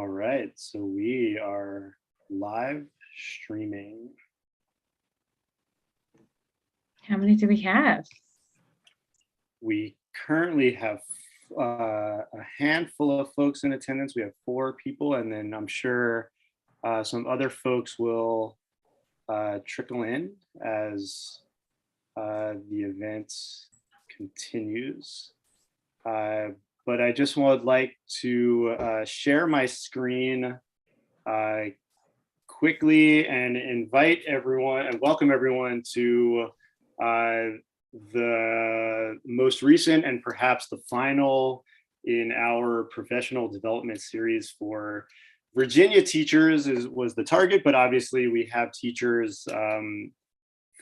All right, so we are live streaming. How many do we have? We currently have a handful of folks in attendance. We have 4 people, and then I'm sure some other folks will trickle in as the event continues. But I just would like to share my screen quickly and invite everyone and welcome everyone to the most recent and perhaps the final in our professional development series for Virginia teachers was the target, but obviously we have teachers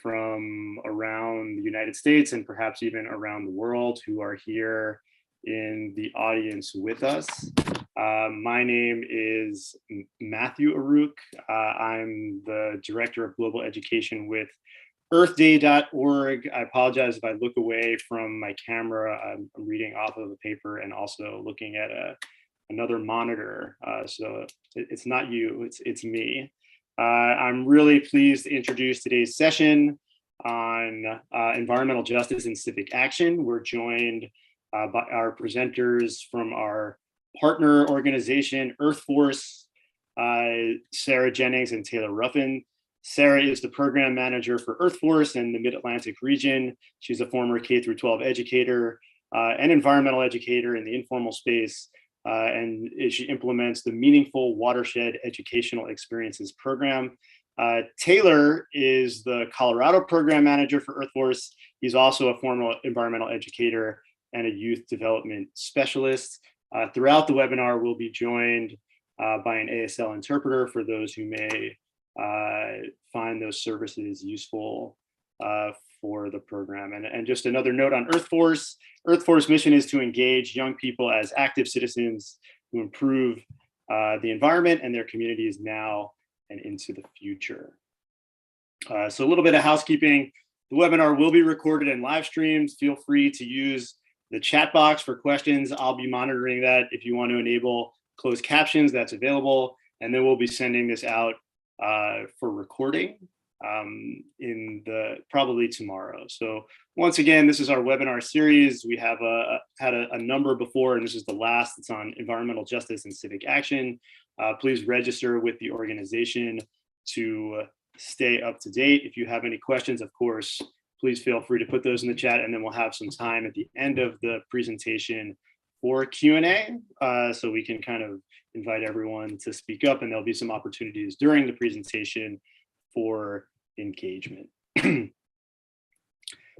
from around the United States and perhaps even around the world who are here in the audience with us. My name is Matthew Aruk. I'm the Director of Global Education with earthday.org. I apologize if I look away from my camera. I'm reading off of a paper and also looking at another monitor. So it's not you, it's me. I'm really pleased to introduce today's session on environmental justice and civic action. We're joined by our presenters from our partner organization, Earth Force, Sarah Jennings and Taylor Ruffin. Sarah is the program manager for Earth Force in the Mid-Atlantic region. She's a former K-12 educator and environmental educator in the informal space, and she implements the Meaningful Watershed Educational Experiences program. Taylor is the Colorado program manager for Earth Force. He's also a former environmental educator and a youth development specialist. Throughout the webinar, we'll be joined by an ASL interpreter for those who may find those services useful for the program. And just another note on Earth Force. Earth Force mission is to engage young people as active citizens who improve the environment and their communities now and into the future. So a little bit of housekeeping. The webinar will be recorded and live streamed. Feel free to use the chat box for questions. I'll be monitoring that. If you want to enable closed captions, that's available. And then we'll be sending this out for recording probably tomorrow. So once again, this is our webinar series. We have had a number before, and this is the last. It's on environmental justice and civic action. Please register with the organization to stay up to date. If you have any questions, of course, please feel free to put those in the chat, and then we'll have some time at the end of the presentation for Q&A, so we can kind of invite everyone to speak up, and there'll be some opportunities during the presentation for engagement.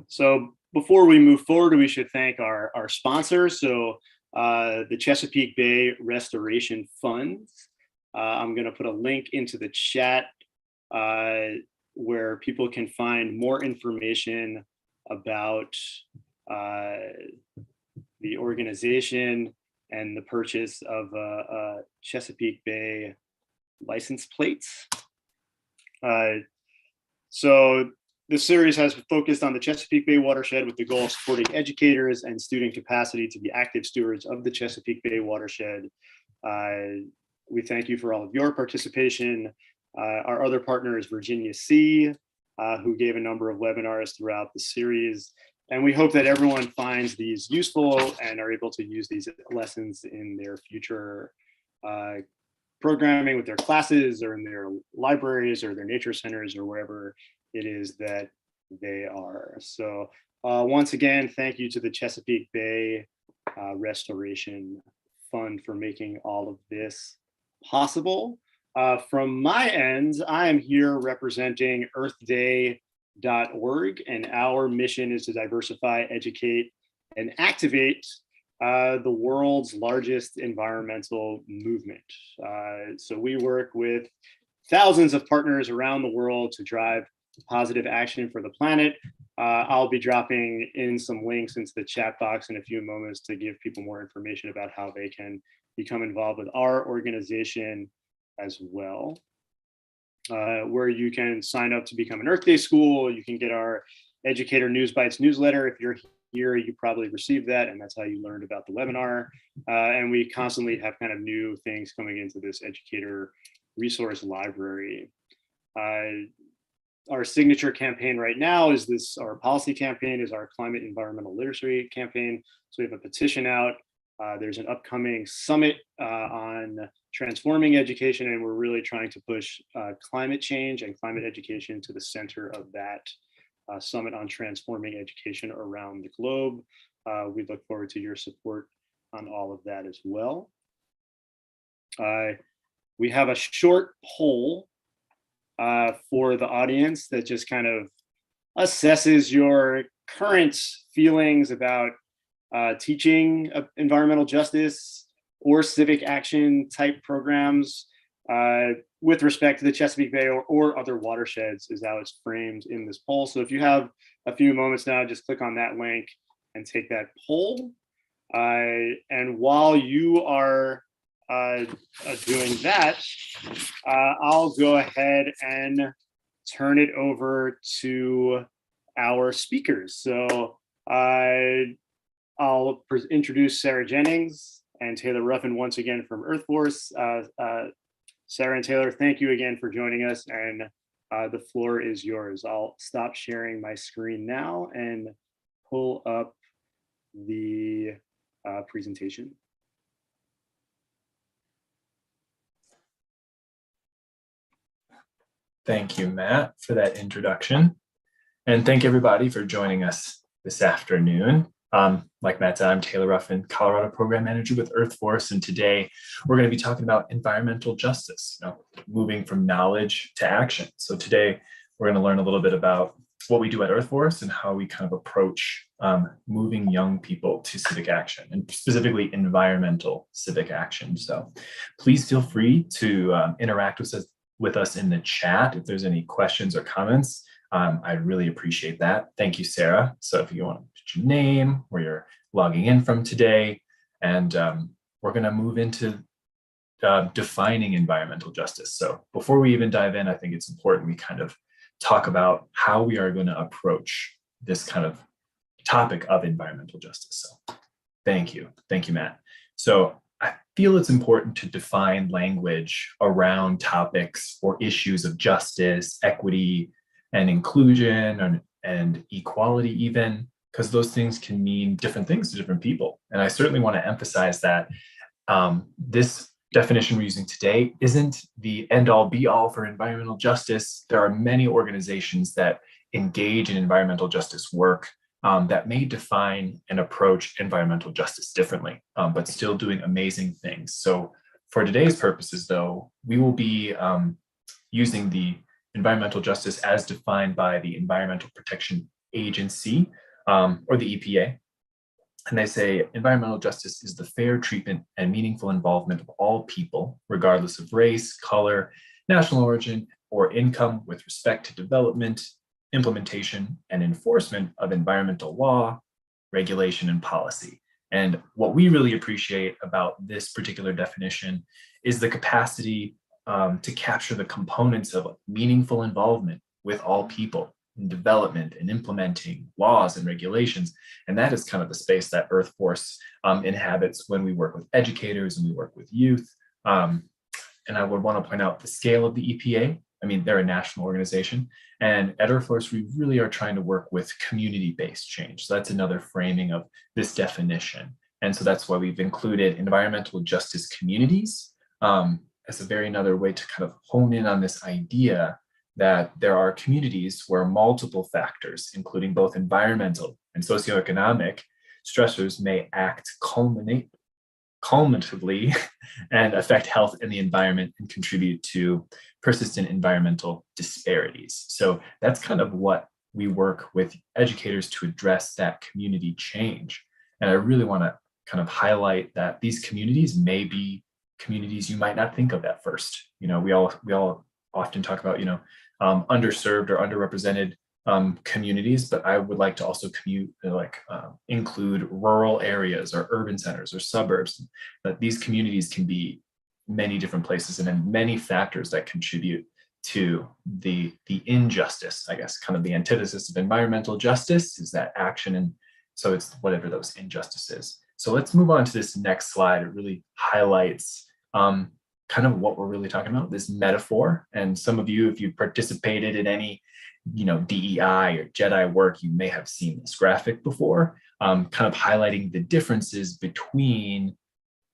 So before we move forward, we should thank our sponsors. So the Chesapeake Bay Restoration Funds. I'm going to put a link into the chat where people can find more information about the organization and the purchase of Chesapeake Bay license plates. So this series has focused on the Chesapeake Bay watershed with the goal of supporting educators and student capacity to be active stewards of the Chesapeake Bay watershed. We thank you for all of your participation. Our other partner is Virginia C, who gave a number of webinars throughout the series. And we hope that everyone finds these useful and are able to use these lessons in their future programming with their classes or in their libraries or their nature centers or wherever it is that they are. So once again, thank you to the Chesapeake Bay Restoration Fund for making all of this possible. From my end, I am here representing earthday.org, and our mission is to diversify, educate, and activate the world's largest environmental movement. So we work with thousands of partners around the world to drive positive action for the planet. I'll be dropping in some links into the chat box in a few moments to give people more information about how they can become involved with our organization as well, where you can sign up to become an Earth Day school. You can get our Educator News Bites newsletter if you're here, you probably received that, and that's how you learned about the webinar. And we constantly have kind of new things coming into this educator resource library. Our signature campaign right now is our policy campaign is our climate environmental literacy campaign. So we have a petition out. There's an upcoming summit on transforming education, and we're really trying to push climate change and climate education to the center of that summit on transforming education around the globe. We look forward to your support on all of that as well. We have a short poll for the audience that just kind of assesses your current feelings about teaching environmental justice or civic action type programs with respect to the Chesapeake Bay or other watersheds is how it's framed in this poll. So if you have a few moments now, just click on that link and take that poll. And while you are doing that, I'll go ahead and turn it over to our speakers. So I'll introduce Sarah Jennings and Taylor Ruffin once again from Earth Force. Sarah and Taylor, thank you again for joining us, and the floor is yours. I'll stop sharing my screen now and pull up the presentation. Thank you, Matt, for that introduction. And thank everybody for joining us this afternoon. Like Matt said, I'm Taylor Ruffin, Colorado Program Manager with Earth Force, and today we're going to be talking about environmental justice, moving from knowledge to action. So today we're going to learn a little bit about what we do at Earth Force and how we kind of approach moving young people to civic action, and specifically environmental civic action. So please feel free to interact with us in the chat if there's any questions or comments. I'd really appreciate that. Thank you, Sarah. So if you want to put your name, where you're logging in from today, and we're going to move into defining environmental justice. So before we even dive in, I think it's important we kind of talk about how we are going to approach this kind of topic of environmental justice. So thank you, Matt. So I feel it's important to define language around topics or issues of justice, equity, and inclusion, and equality even, because those things can mean different things to different people. And I certainly want to emphasize that this definition we're using today isn't the end-all be-all for environmental justice. There are many organizations that engage in environmental justice work that may define and approach environmental justice differently, but still doing amazing things. So for today's purposes, though, we will be using the environmental justice as defined by the Environmental Protection Agency, or the EPA. And they say environmental justice is the fair treatment and meaningful involvement of all people, regardless of race, color, national origin, or income, with respect to development, implementation, and enforcement of environmental law, regulation, and policy. And what we really appreciate about this particular definition is the capacity to capture the components of meaningful involvement with all people in development and implementing laws and regulations. And that is kind of the space that Earth Force inhabits when we work with educators and we work with youth. And I would want to point out the scale of the EPA. I mean, they're a national organization. And at Earth Force, we really are trying to work with community-based change. So that's another framing of this definition. And so that's why we've included environmental justice communities as a very another way to kind of hone in on this idea that there are communities where multiple factors, including both environmental and socioeconomic stressors, may act cumulatively and affect health and the environment and contribute to persistent environmental disparities. So that's kind of what we work with educators to address, that community change. And I really want to kind of highlight that these communities may be communities you might not think of at first. We all often talk about, underserved or underrepresented communities, but I would like to also include rural areas or urban centers or suburbs. That these communities can be many different places and then many factors that contribute to the injustice. I guess kind of the antithesis of environmental justice is that action So it's whatever those injustices. So let's move on to this next slide. It really highlights kind of what we're really talking about, this metaphor. And some of you, if you've participated in any, DEI or JEDI work, you may have seen this graphic before, kind of highlighting the differences between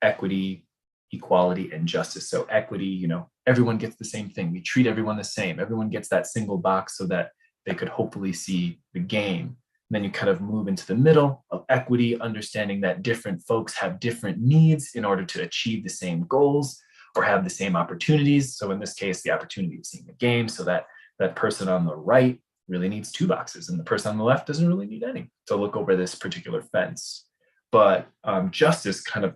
equity, equality, and justice. So equity, everyone gets the same thing. We treat everyone the same. Everyone gets that single box so that they could hopefully see the game. And then you kind of move into the middle of equity, understanding that different folks have different needs in order to achieve the same goals or have the same opportunities. So in this case, the opportunity of seeing the game, so that that person on the right really needs 2 boxes and the person on the left doesn't really need any to look over this particular fence. But justice kind of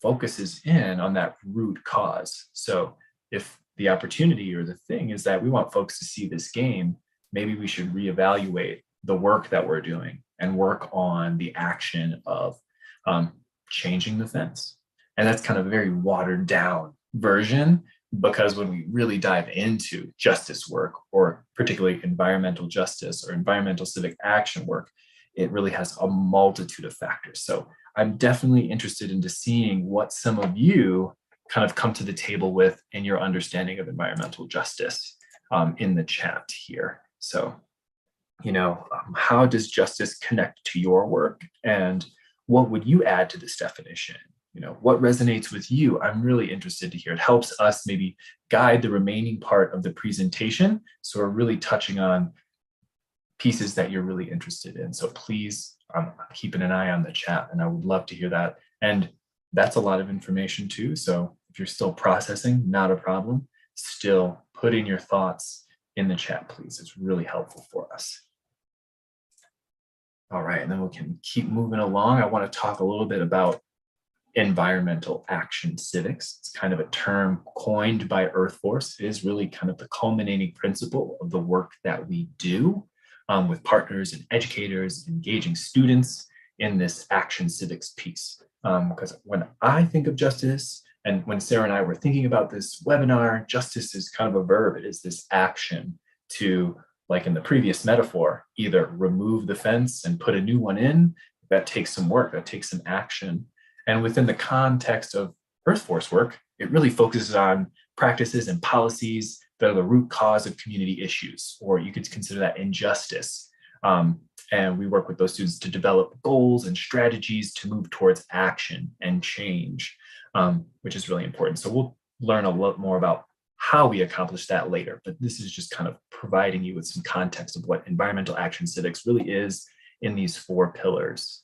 focuses in on that root cause. So if the opportunity or the thing is that we want folks to see this game, maybe we should reevaluate the work that we're doing and work on the action of changing the fence. And that's kind of a very watered down version, because when we really dive into justice work, or particularly environmental justice or environmental civic action work, it really has a multitude of factors. So I'm definitely interested into seeing what some of you kind of come to the table with in your understanding of environmental justice in the chat here. So, how does justice connect to your work, and what would you add to this definition? What resonates with you? I'm really interested to hear. It helps us maybe guide the remaining part of the presentation. So we're really touching on pieces that you're really interested in. So please, I'm keeping an eye on the chat, and I would love to hear that. And that's a lot of information too. So if you're still processing, not a problem. Still put in your thoughts in the chat, please. It's really helpful for us. All right, and then we can keep moving along. I want to talk a little bit about environmental action civics. It's kind of a term coined by Earthforce. It is really kind of the culminating principle of the work that we do with partners and educators, engaging students in this action civics piece. Because when I think of justice, and when Sarah and I were thinking about this webinar, justice is kind of a verb. It is this action to, like in the previous metaphor, either remove the fence and put a new one in. That takes some work, that takes some action. And within the context of Earthforce work, it really focuses on practices and policies that are the root cause of community issues, or you could consider that injustice. And we work with those students to develop goals and strategies to move towards action and change, which is really important. So we'll learn a lot more about how we accomplish that later, but this is just kind of providing you with some context of what environmental action civics really is in these 4 pillars.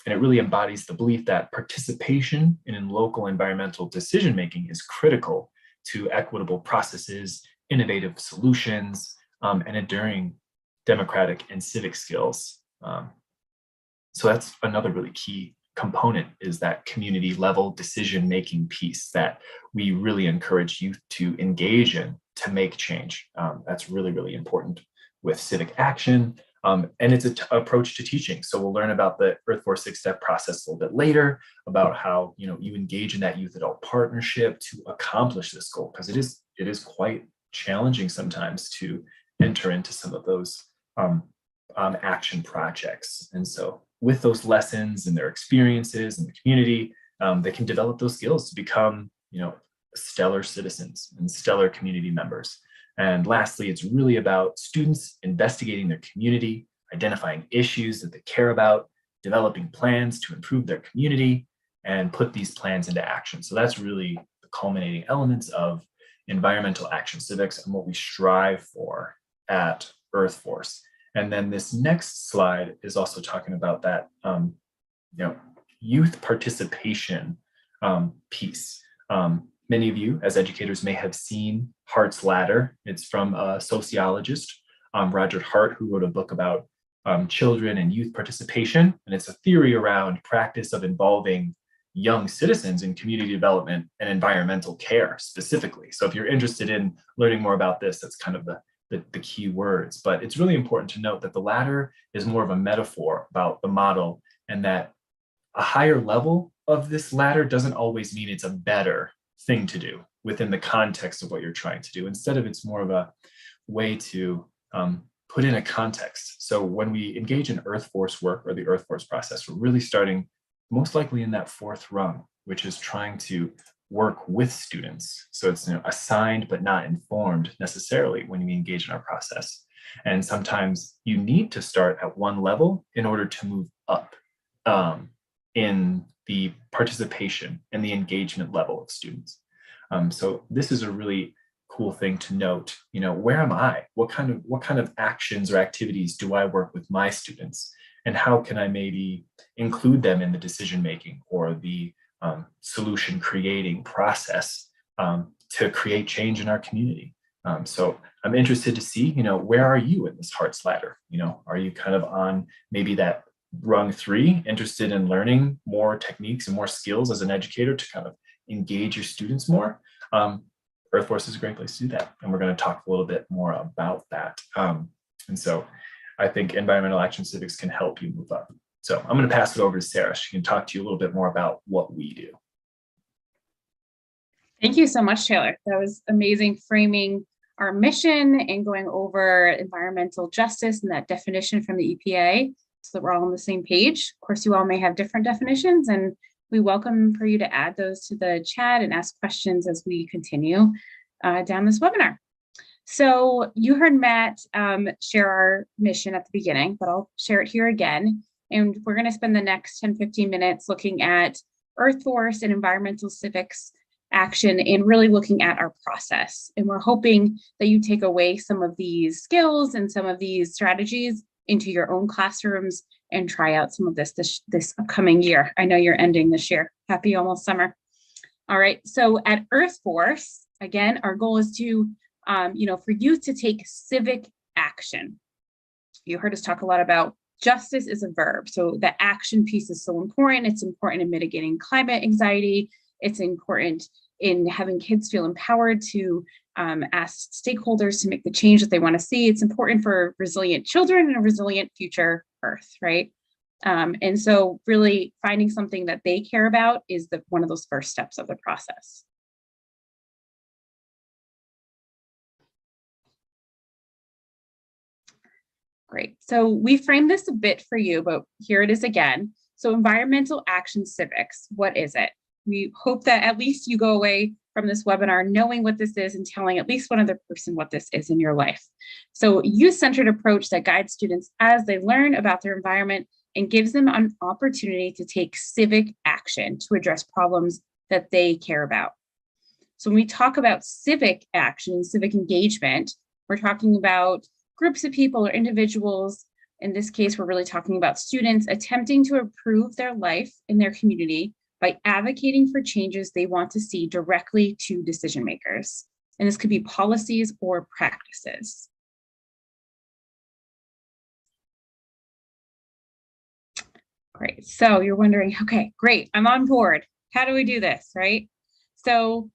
And it really embodies the belief that participation in local environmental decision-making is critical to equitable processes, innovative solutions, and enduring democratic and civic skills. So that's another really key component, is that community level decision-making piece that we really encourage youth to engage in to make change. That's really, really important with civic action. And it's an approach to teaching. So we'll learn about the Earthforce 6-step process a little bit later, about how you engage in that youth adult partnership to accomplish this goal, because it is quite challenging sometimes to enter into some of those action projects. And so with those lessons and their experiences in the community, they can develop those skills to become stellar citizens and stellar community members. And lastly, it's really about students investigating their community, identifying issues that they care about, developing plans to improve their community, and put these plans into action. So that's really the culminating elements of environmental action civics and what we strive for at Earthforce. And then this next slide is also talking about that youth participation piece. Many of you as educators may have seen Hart's Ladder. It's from a sociologist, Roger Hart, who wrote a book about children and youth participation. And it's a theory around practice of involving young citizens in community development and environmental care specifically. So if you're interested in learning more about this, that's kind of the key words. But it's really important to note that the ladder is more of a metaphor about the model, and that a higher level of this ladder doesn't always mean it's a better thing to do within the context of what you're trying to do. Instead of, it's more of a way to put in a context. So when we engage in Earth Force work or the Earth Force process, we're really starting most likely in that fourth rung, which is trying to work with students. So it's assigned but not informed necessarily when we engage in our process. And sometimes you need to start at one level in order to move up in the participation and the engagement level of students. So this is a really cool thing to note. Where am I? What kind of actions or activities do I work with my students? And how can I maybe include them in the decision making or the solution creating process to create change in our community? So I'm interested to see, where are you in this heart's ladder? Are you kind of on maybe that rung 3, interested in learning more techniques and more skills as an educator to kind of engage your students more? Earth Force is a great place to do that. And we're going to talk a little bit more about that. And so I think environmental action civics can help you move up. So I'm going to pass it over to Sarah. She can talk to you a little bit more about what we do. Thank you so much, Taylor. That was amazing, framing our mission and going over environmental justice and that definition from the EPA so that we're all on the same page. Of course, you all may have different definitions, and we welcome for you to add those to the chat and ask questions as we continue down this webinar. So you heard Matt share our mission at the beginning, but I'll share it here again. And we're going to spend the next 10-15 minutes looking at Earth Force and environmental civics action and really looking at our process. And we're hoping that you take away some of these skills and some of these strategies into your own classrooms and try out some of this upcoming year. I know you're ending this year. Happy almost summer. All right. So at Earth Force, again, our goal is to, for youth to take civic action. You heard us talk a lot about justice is a verb. So the action piece is so important. It's important in mitigating climate anxiety. It's important in having kids feel empowered to ask stakeholders to make the change that they want to see. It's important for resilient children and a resilient future Earth, right? And so really finding something that they care about is one of those first steps of the process. Great. So we framed this a bit for you, but here it is again. So environmental action civics, what is it? We hope that at least you go away from this webinar knowing what this is and telling at least one other person what this is in your life. So youth-centered approach that guides students as they learn about their environment and gives them an opportunity to take civic action to address problems that they care about. So when we talk about civic action, civic engagement, we're talking about groups of people or individuals. In this case, we're really talking about students attempting to improve their life in their community by advocating for changes they want to see directly to decision makers. And this could be policies or practices. Great, so you're wondering, okay, great, I'm on board. How do we do this, right? So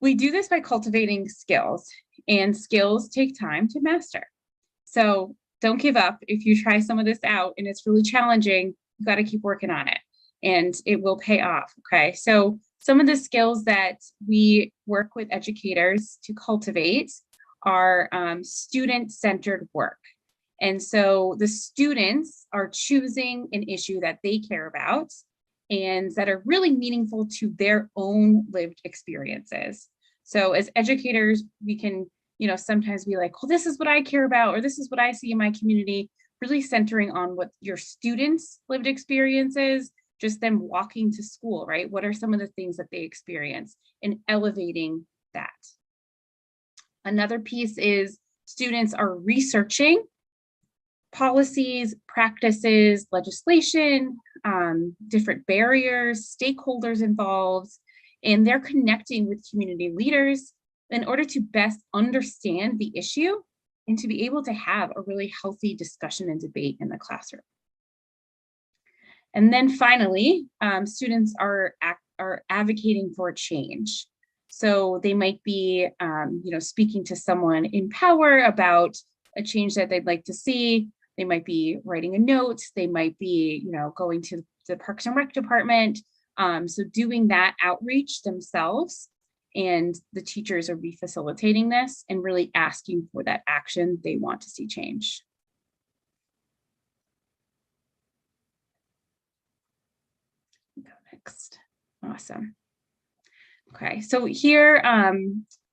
we do this by cultivating skills, and skills take time to master. So don't give up. If you try some of this out and it's really challenging, you got to keep working on it. And it will pay off, okay? So some of the skills that we work with educators to cultivate are student-centered work. And so the students are choosing an issue that they care about and that are really meaningful to their own lived experiences. So as educators, we can, sometimes be like, well, this is what I care about, or this is what I see in my community, really centering on what your students' lived experiences, just them walking to school, right? What are some of the things that they experience and elevating that? Another piece is students are researching policies, practices, legislation, different barriers, stakeholders involved, and they're connecting with community leaders in order to best understand the issue and to be able to have a really healthy discussion and debate in the classroom. And then finally, students are advocating for change. So they might be, speaking to someone in power about a change that they'd like to see. They might be writing a note. They might be, going to the Parks and Rec department. So doing that outreach themselves, and the teachers are facilitating this and really asking for that action they want to see change. Next. Awesome. Okay, so here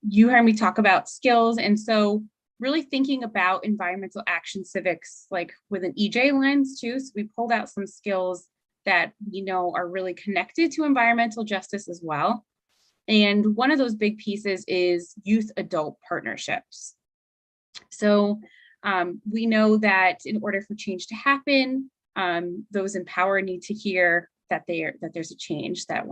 you heard me talk about skills. And so really thinking about environmental action civics, like with an EJ lens too. So we pulled out some skills that we know are really connected to environmental justice as well. And one of those big pieces is youth adult partnerships. So we know that in order for change to happen, those in power need to hear that there's a change that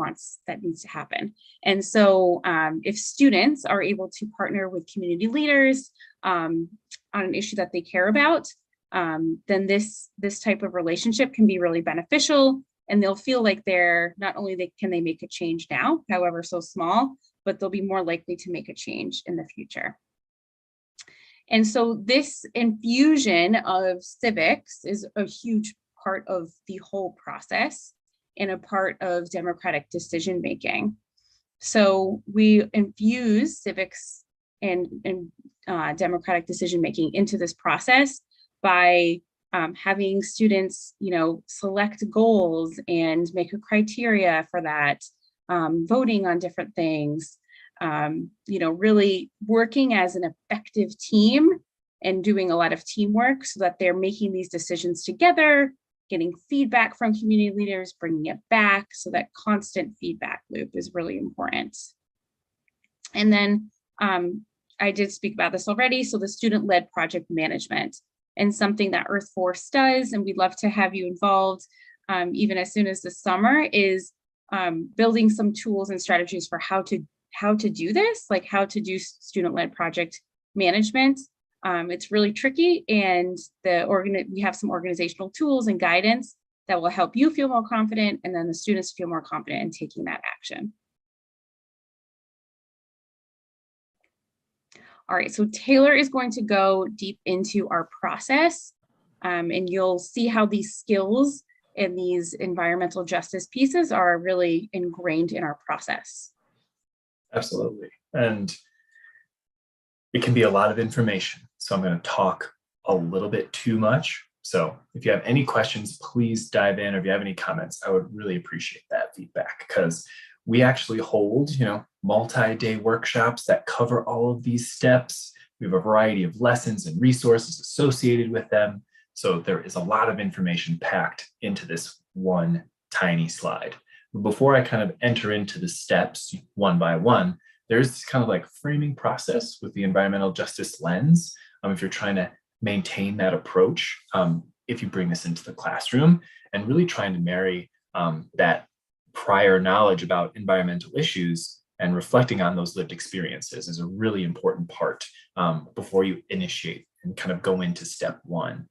needs to happen. And so if students are able to partner with community leaders on an issue that they care about, then this type of relationship can be really beneficial, and they'll feel like not only can they make a change now, however so small, but they'll be more likely to make a change in the future. And so this infusion of civics is a huge part of the whole process and a part of democratic decision making. So we infuse civics and democratic decision making into this process by having students, select goals and make a criteria for that, voting on different things, really working as an effective team and doing a lot of teamwork so that they're making these decisions together, getting feedback from community leaders, bringing it back. So that constant feedback loop is really important. And then I did speak about this already. So the student-led project management, and something that Earth Force does, and we'd love to have you involved even as soon as the summer, is building some tools and strategies for how to do this, like how to do student-led project management. It's really tricky, and we have some organizational tools and guidance that will help you feel more confident, and then the students feel more confident in taking that action. All right, so Taylor is going to go deep into our process, and you'll see how these skills and these environmental justice pieces are really ingrained in our process. Absolutely. And it can be a lot of information. So I'm going to talk a little bit too much. So if you have any questions, please dive in. Or if you have any comments, I would really appreciate that feedback, because we actually hold, multi-day workshops that cover all of these steps. We have a variety of lessons and resources associated with them. So there is a lot of information packed into this one tiny slide. Before I kind of enter into the steps one by one, there's this kind of like framing process with the environmental justice lens. If you're trying to maintain that approach, if you bring this into the classroom, and really trying to marry that prior knowledge about environmental issues and reflecting on those lived experiences is a really important part before you initiate and kind of go into step one.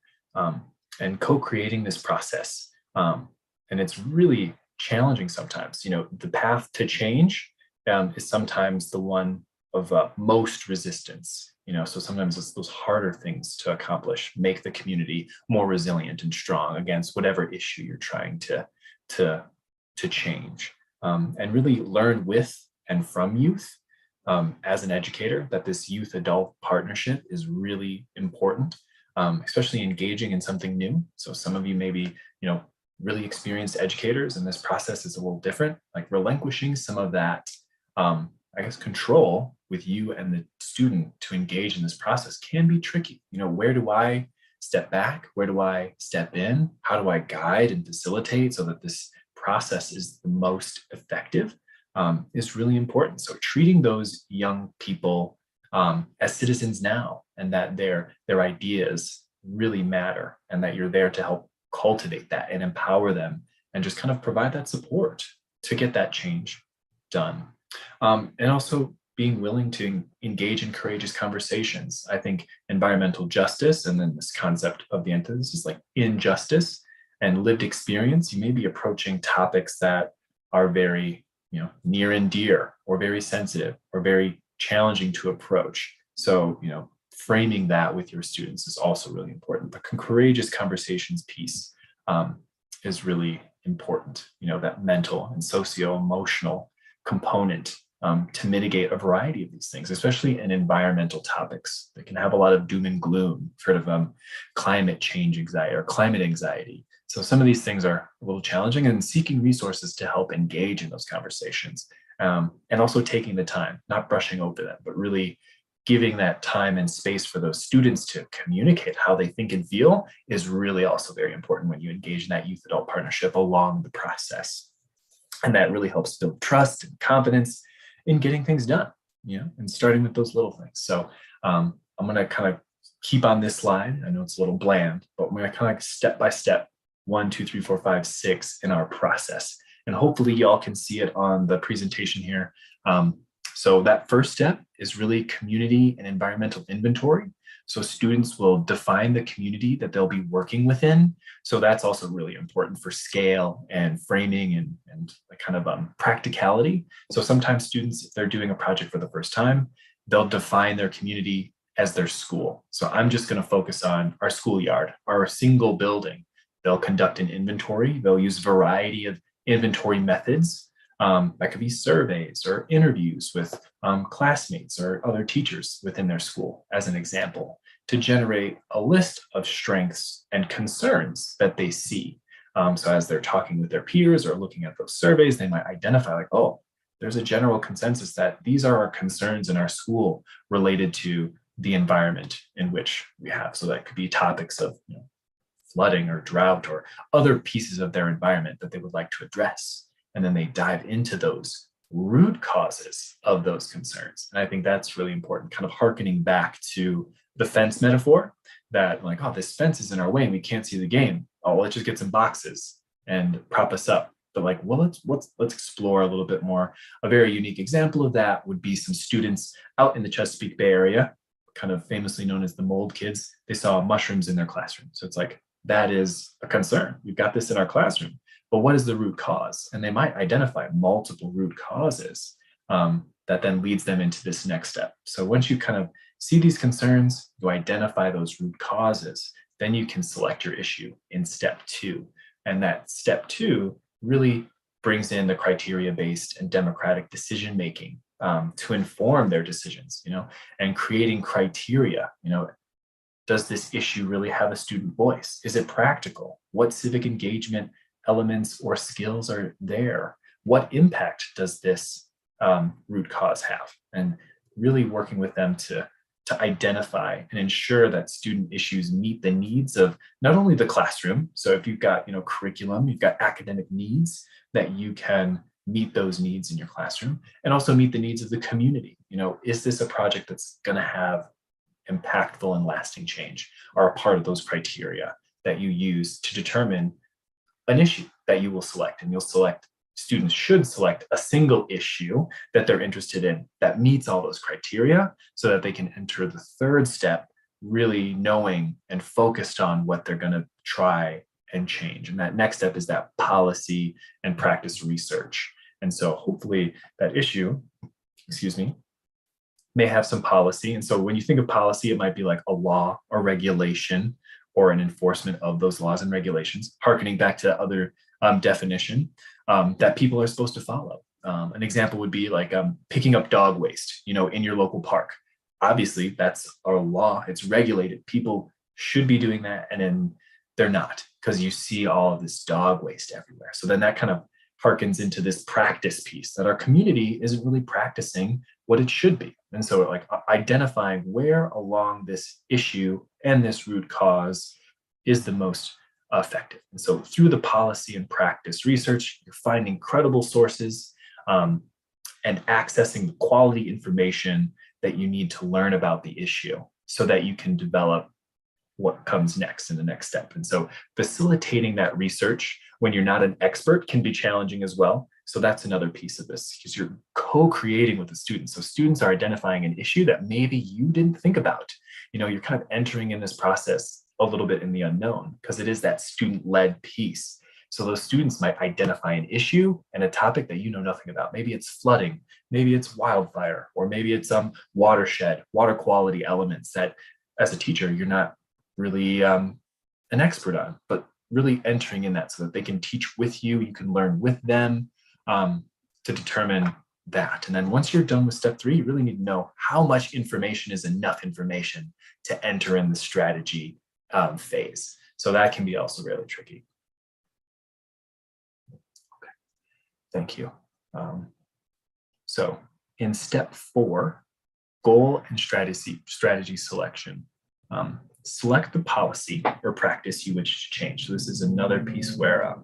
And co-creating this process. And it's really challenging sometimes. The path to change is sometimes the one of most resistance. So sometimes it's those harder things to accomplish, make the community more resilient and strong against whatever issue you're trying to change, and really learn with and from youth. As an educator, that this youth adult partnership is really important, especially engaging in something new. So some of you may be, really experienced educators, and this process is a little different, like relinquishing some of that, control with you and the student to engage in this process can be tricky. Where do I step back? Where do I step in? How do I guide and facilitate so that this process is the most effective? Is really important. So treating those young people as citizens now, and that their ideas really matter, and that you're there to help cultivate that and empower them, and just kind of provide that support to get that change done. And also being willing to engage in courageous conversations. I think environmental justice, and then this concept of the antithesis, like injustice and lived experience, you may be approaching topics that are very near and dear, or very sensitive, or very challenging to approach. So, framing that with your students is also really important. The courageous conversations piece is really important, that mental and socio-emotional component to mitigate a variety of these things, especially in environmental topics that can have a lot of doom and gloom, sort of climate change anxiety or climate anxiety. So some of these things are a little challenging, and seeking resources to help engage in those conversations, and also taking the time, not brushing over them, but really giving that time and space for those students to communicate how they think and feel is really also very important when you engage in that youth adult partnership along the process. And that really helps build trust and confidence in getting things done, and starting with those little things. So I'm going to kind of keep on this slide. I know it's a little bland, but we're going to kind of step by step, 1, 2, 3, 4, 5, 6 in our process. And hopefully y'all can see it on the presentation here. So that first step is really community and environmental inventory. So students will define the community that they'll be working within. So that's also really important for scale and framing and kind of practicality. So sometimes students, if they're doing a project for the first time, they'll define their community as their school. So I'm just going to focus on our schoolyard, our single building. They'll conduct an inventory. They'll use a variety of inventory methods. That could be surveys or interviews with classmates or other teachers within their school, as an example, to generate a list of strengths and concerns that they see. So as they're talking with their peers or looking at those surveys, they might identify like, oh, there's a general consensus that these are our concerns in our school related to the environment in which we have. So that could be topics of flooding or drought or other pieces of their environment that they would like to address. And then they dive into those root causes of those concerns. And I think that's really important, kind of hearkening back to the fence metaphor that like, oh, this fence is in our way and we can't see the game. Oh, let's just get some boxes and prop us up. But like, well, let's explore a little bit more. A very unique example of that would be some students out in the Chesapeake Bay area, kind of famously known as the mold kids. They saw mushrooms in their classroom. So it's like, that is a concern. We've got this in our classroom. But what is the root cause? And they might identify multiple root causes that then leads them into this next step. So once you kind of see these concerns, you identify those root causes, then you can select your issue in step 2. And that step 2 really brings in the criteria-based and democratic decision-making to inform their decisions, and creating criteria, does this issue really have a student voice? Is it practical? What civic engagement elements or skills are there? What impact does this root cause have? And really working with them to identify and ensure that student issues meet the needs of not only the classroom. So if you've got curriculum, you've got academic needs, that you can meet those needs in your classroom, and also meet the needs of the community. Is this a project that's going to have impactful and lasting change, are a part of those criteria that you use to determine an issue that you will select. And students should select a single issue that they're interested in that meets all those criteria, so that they can enter the third step really knowing and focused on what they're going to try and change. And that next step is that policy and practice research. And so hopefully that issue, may have some policy. And so when you think of policy, it might be like a law or regulation or an enforcement of those laws and regulations, hearkening back to other definition that people are supposed to follow. An example would be like picking up dog waste, in your local park. Obviously, that's a law. It's regulated. People should be doing that, and then they're not, because you see all of this dog waste everywhere. So then that kind of harkens into this practice piece that our community isn't really practicing what it should be. And so like identifying where along this issue and this root cause is the most effective. And so through the policy and practice research, you're finding credible sources and accessing the quality information that you need to learn about the issue so that you can develop what comes next in the next step. And so facilitating that research when you're not an expert can be challenging as well. So that's another piece of this, because you're co-creating with the students. So students are identifying an issue that maybe you didn't think about. You're kind of entering in this process a little bit in the unknown, because it is that student-led piece. So those students might identify an issue and a topic that you know nothing about. Maybe it's flooding, maybe it's wildfire, or maybe it's watershed, water quality elements that as a teacher, you're not really an expert on, but really entering in that so that they can teach with you, you can learn with them to determine that. And then once you're done with step 3, you really need to know how much information is enough information to enter in the strategy phase. So that can be also really tricky. Thank you. So in step 4, goal and strategy selection. Select the policy or practice you wish to change. So this is another piece where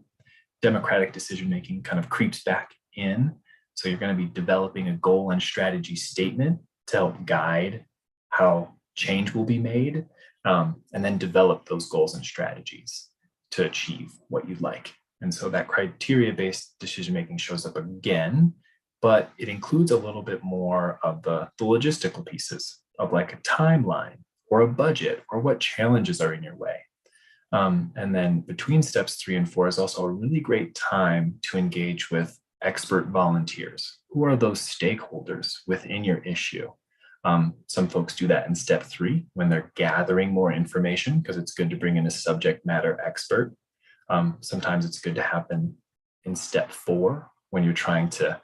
democratic decision-making kind of creeps back in. So you're going to be developing a goal and strategy statement to help guide how change will be made, and then develop those goals and strategies to achieve what you'd like. And so that criteria-based decision-making shows up again, but it includes a little bit more of the logistical pieces of like a timeline or a budget or what challenges are in your way. And then between steps 3 and 4 is also a really great time to engage with expert volunteers. Who are those stakeholders within your issue? Some folks do that in step 3 when they're gathering more information, because it's good to bring in a subject matter expert. Sometimes it's good to happen in step 4 when you're trying to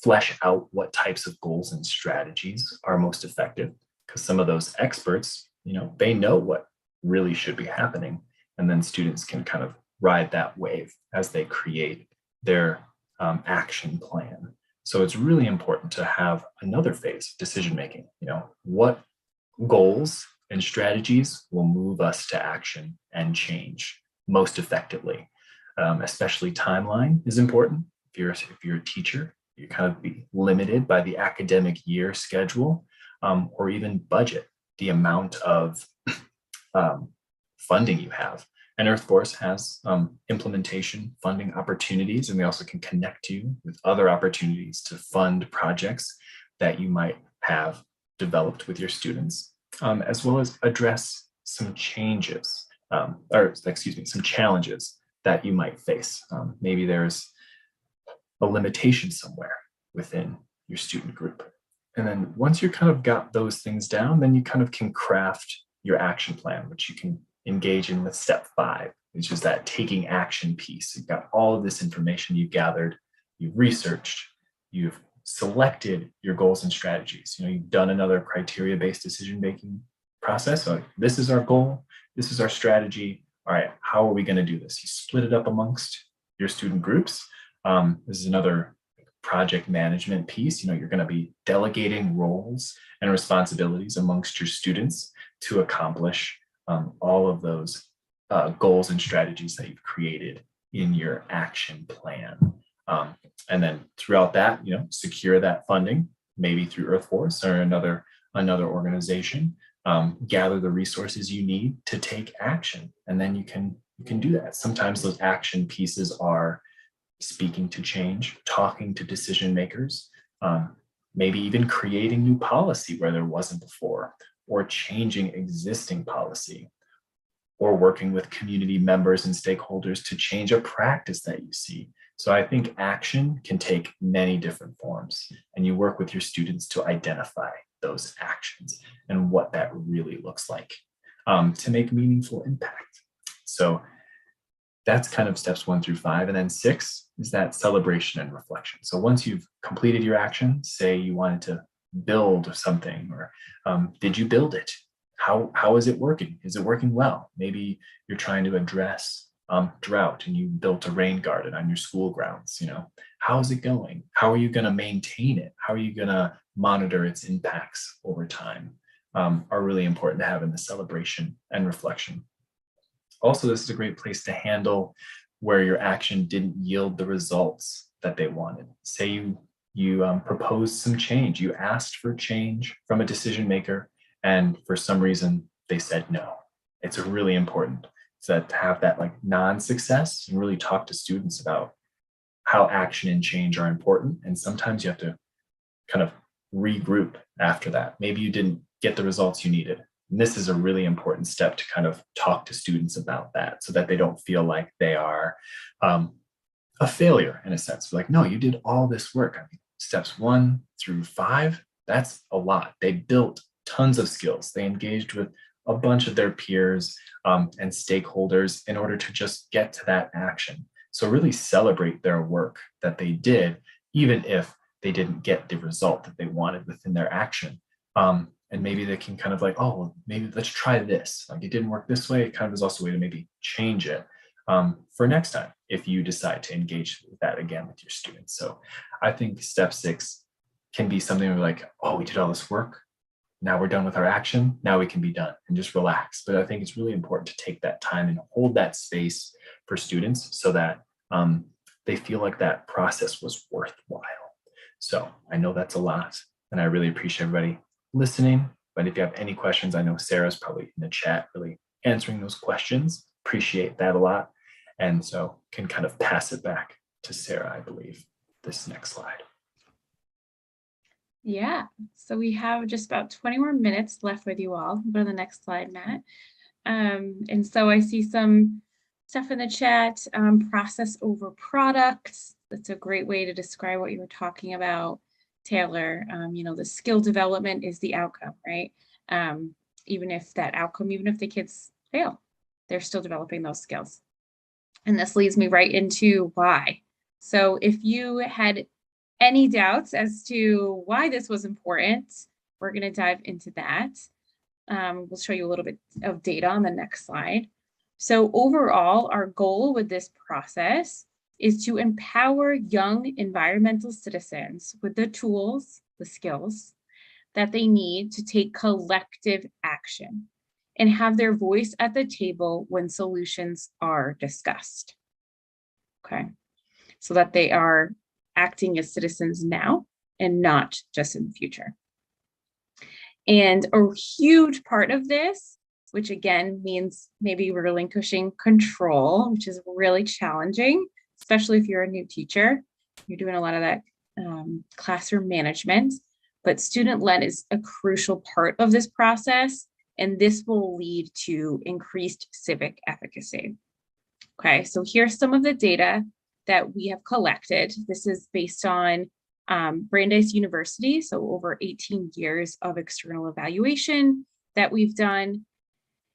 flesh out what types of goals and strategies are most effective, because some of those experts, they know what really should be happening, and then students can kind of ride that wave as they create their action plan. So it's really important to have another phase of decision making. What goals and strategies will move us to action and change most effectively. Especially timeline is important. If you're a teacher, you kind of be limited by the academic year schedule, or even budget, the amount of funding you have. And EarthForce has implementation funding opportunities, and we also can connect you with other opportunities to fund projects that you might have developed with your students, as well as address some changes, some challenges that you might face. Maybe there's a limitation somewhere within your student group. And then once you kind of got those things down, then you kind of can craft your action plan, which you can engage in with step 5, which is that taking action piece. You've got all of this information you've gathered, you've researched, you've selected your goals and strategies. You've done another criteria-based decision-making process. So this is our goal, this is our strategy. All right, how are we going to do this? You split it up amongst your student groups. This is another project management piece. You're going to be delegating roles and responsibilities amongst your students to accomplish all of those goals and strategies that you've created in your action plan. And then throughout that, secure that funding, maybe through EarthForce or another organization. Gather the resources you need to take action, and then you can do that. Sometimes those action pieces are speaking to change, talking to decision makers, maybe even creating new policy where there wasn't before, or changing existing policy, or working with community members and stakeholders to change a practice that you see. So I think action can take many different forms, and you work with your students to identify those actions and what that really looks like to make meaningful impact. So that's kind of steps 1 through 5. And then 6 is that celebration and reflection. So once you've completed your action, say you wanted to build something, or did you build it? How is it working? Is it working well? Maybe you're trying to address drought and you built a rain garden on your school grounds. How is it going? How are you going to maintain it? How are you going to monitor its impacts over time? Are really important to have in the celebration and reflection. Also, this is a great place to handle where your action didn't yield the results that they wanted. Say you proposed some change, you asked for change from a decision maker, and for some reason they said no. It's really important to have that like non-success and really talk to students about how action and change are important. And sometimes you have to kind of regroup after that. Maybe you didn't get the results you needed. And this is a really important step to kind of talk to students about that, so that they don't feel like they are a failure in a sense. Like, no, you did all this work. I mean, steps 1 through 5, that's a lot. They built tons of skills. They engaged with a bunch of their peers and stakeholders in order to just get to that action. So really celebrate their work that they did, even if they didn't get the result that they wanted within their action. And maybe they can kind of like, oh, well, maybe let's try this. Like, it didn't work this way. It kind of is also a way to maybe change it. for next time if you decide to engage with that again with your students. So I think step 6 can be something where like, oh, we did all this work. Now we're done with our action. Now we can be done and just relax. But I think it's really important to take that time and hold that space for students so that they feel like that process was worthwhile. So I know that's a lot, and I really appreciate everybody listening. But if you have any questions, I know Sarah's probably in the chat really answering those questions. Appreciate that a lot. And so can kind of pass it back to Sarah, I believe, this next slide. Yeah, so we have just about 20 more minutes left with you all. Go to the next slide, Matt. And so I see some stuff in the chat, process over products. That's a great way to describe what you were talking about, Taylor. The skill development is the outcome, right? Even if the kids fail, they're still developing those skills. And this leads me right into why. So if you had any doubts as to why this was important, we're going to dive into that. We'll show you a little bit of data on the next slide. So overall, our goal with this process is to empower young environmental citizens with the tools, the skills that they need to take collective action and have their voice at the table when solutions are discussed. Okay, so that they are acting as citizens now and not just in the future. And a huge part of this, which again means maybe relinquishing control, which is really challenging, especially if you're a new teacher. You're doing a lot of that classroom management, but student-led is a crucial part of this process, and this will lead to increased civic efficacy. Okay, so here's some of the data that we have collected. This is based on Brandeis University, so over 18 years of external evaluation that we've done.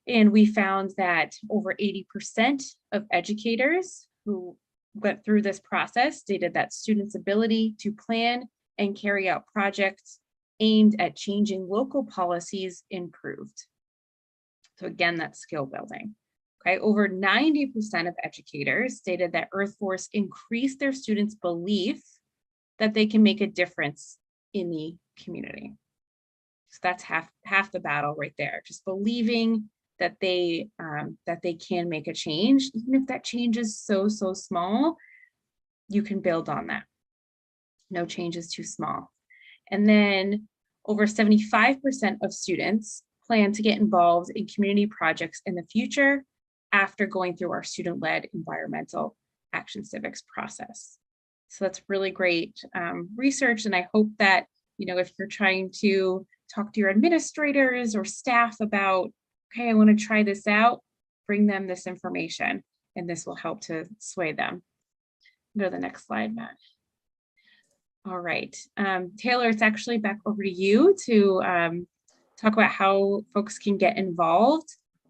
And we found that over 80% of educators who went through this process stated that students' ability to plan and carry out projects aimed at changing local policies improved. So again, that's skill building. Okay, over 90% of educators stated that Earth Force increased their students' belief that they can make a difference in the community. So that's half the battle right there. Just believing that they can make a change, even if that change is so small, you can build on that. No change is too small. And then over 75% of students plan to get involved in community projects in the future after going through our student-led environmental action civics process. So that's really great research. And I hope that, if you're trying to talk to your administrators or staff about, okay, I want to try this out, bring them this information, and this will help to sway them. Go to the next slide, Matt. All right, Taylor, it's actually back over to you to talk about how folks can get involved,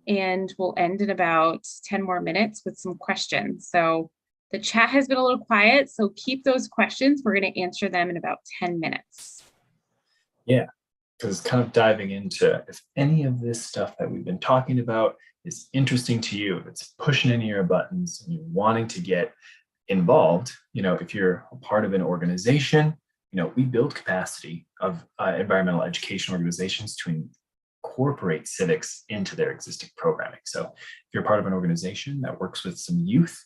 and we'll end in about 10 more minutes with some questions. So the chat has been a little quiet, so keep those questions. We're going to answer them in about 10 minutes. Yeah, because kind of diving into if any of this stuff that we've been talking about is interesting to you, if it's pushing any of your buttons and you're wanting to get involved, if you're a part of an organization, we build capacity of environmental education organizations to incorporate civics into their existing programming. So if you're part of an organization that works with some youth,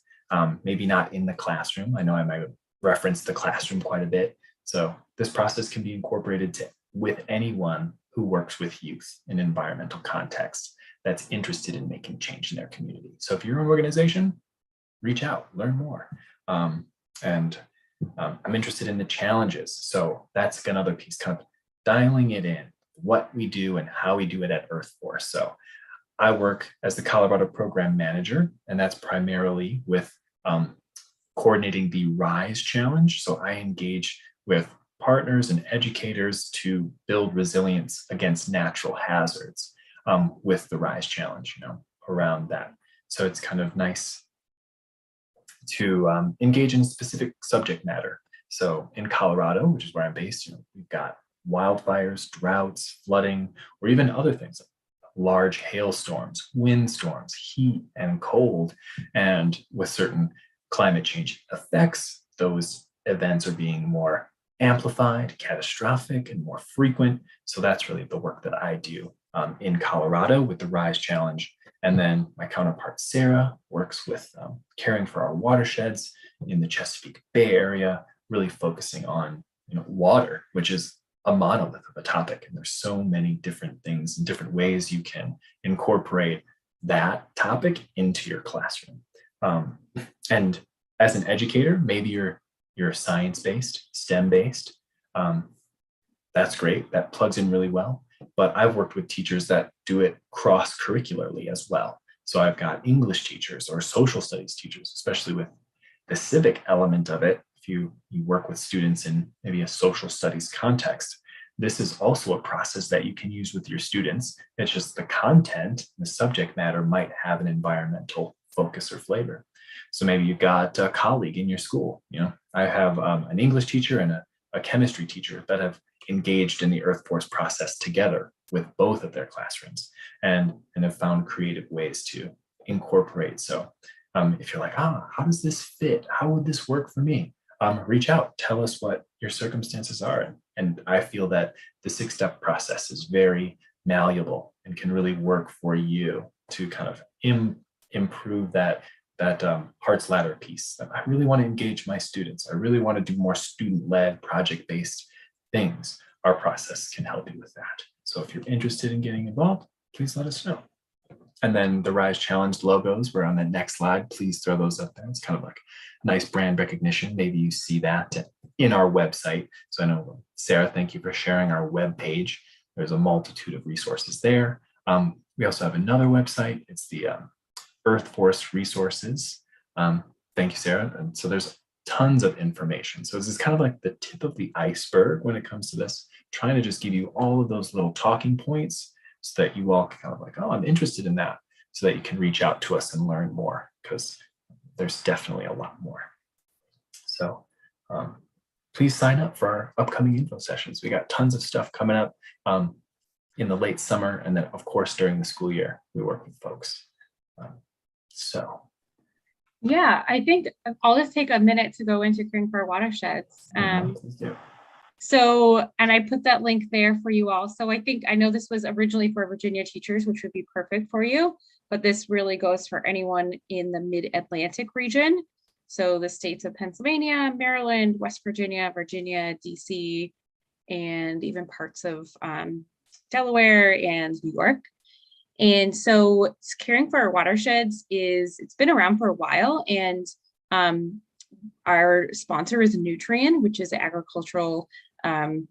maybe not in the classroom, I know I might reference the classroom quite a bit. So this process can be incorporated with anyone who works with youth in an environmental context that's interested in making change in their community. So if you're an organization, reach out, learn more. I'm interested in the challenges. So that's another piece, kind of dialing it in, what we do and how we do it at Earth Force. So I work as the Colorado program manager, and that's primarily with coordinating the RISE challenge. So I engage with partners and educators to build resilience against natural hazards with the RISE challenge, around that. So it's kind of nice to engage in specific subject matter. So in Colorado, which is where I'm based, we've got wildfires, droughts, flooding, or even other things, large hailstorms, windstorms, heat and cold. And with certain climate change effects, those events are being more amplified, catastrophic, and more frequent. So that's really the work that I do in Colorado with the RISE Challenge. And then my counterpart, Sarah, works with caring for our watersheds in the Chesapeake Bay area, really focusing on water, which is a monolith of a topic. And there's so many different things and different ways you can incorporate that topic into your classroom. And as an educator, maybe you're science-based, STEM-based. That's great. That plugs in really well. But I've worked with teachers that do it cross-curricularly as well. So I've got English teachers or social studies teachers, especially with the civic element of it. If you work with students in maybe a social studies context, this is also a process that you can use with your students. It's just the content, the subject matter might have an environmental focus or flavor. So maybe you've got a colleague in your school. I have an English teacher and a chemistry teacher that have engaged in the Earth Force process together with both of their classrooms and have found creative ways to incorporate. So if you're like, how does this fit? How would this work for me? Reach out, tell us what your circumstances are. And I feel that the 6-step process is very malleable and can really work for you to kind of improve that Heart's Ladder piece. I really want to engage my students. I really want to do more student-led, project-based things. Our process can help you with that. So if you're interested in getting involved, please let us know. And then the RISE Challenge logos, we're on the next slide. Please throw those up there. It's kind of like nice brand recognition. Maybe you see that in our website. So I know, Sarah, thank you for sharing our web page. There's a multitude of resources there. We also have another website. It's the Earth Force Resources. Thank you, Sarah. And so there's tons of information. So this is kind of like the tip of the iceberg when it comes to this, trying to just give you all of those little talking points so that you all can kind of like, I'm interested in that, so that you can reach out to us and learn more, because there's definitely a lot more. So please sign up for our upcoming info sessions. We got tons of stuff coming up in the late summer. And then of course, during the school year, we work with folks. Yeah, I think I'll just take a minute to go into caring for watersheds. So, and I put that link there for you all. So I know this was originally for Virginia teachers, which would be perfect for you, but this really goes for anyone in the Mid-Atlantic region. So the states of Pennsylvania, Maryland, West Virginia, Virginia, DC, and even parts of Delaware and New York. And so caring for our watersheds it's been around for a while, and our sponsor is Nutrien, which is agricultural